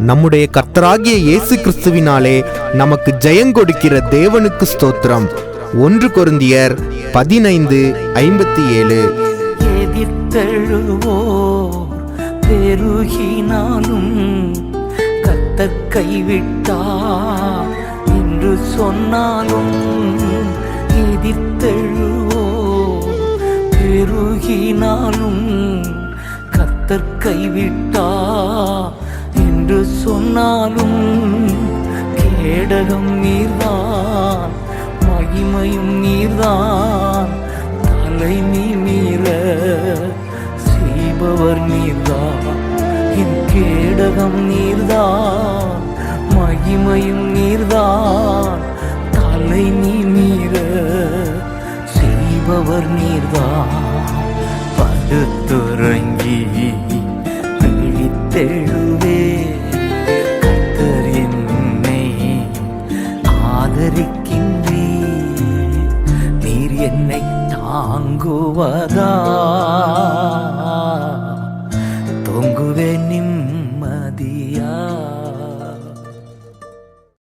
நம்முடைய கர்த்தராகிய இயேசு கிறிஸ்துவினாலே நமக்கு ஜெயங்கொடுக்கிற தேவனுக்கு ஸ்தோத்திரம். 1 கொரிந்தியர் 15:57. எதிர்த்தெழுவோர் பெருகினாலும் கர்த்தர் கைவிட்டார் என்று சொன்னாலும், எதிர்த்தெழுவோர் பெருகினாலும் கர்த்தர் கைவிட்டார் என்று சொன்னாலும், கேடகம் நீர்தான் மகிமையும் நீர்தான், தலை மீற செய்பவர் நீர்தான். என் கேடகம் நீர்தான் மகிமையும் நீர்தான், தலை மீற செய்பவர் நீர்தான். படுத்துறங்கி விழித்தெழுவே கர்த்தர் என்னை ஆதரிக்கின்றே, நீர் என்னை தாங்குவதா தொங்குவே நிம்மதியாய்.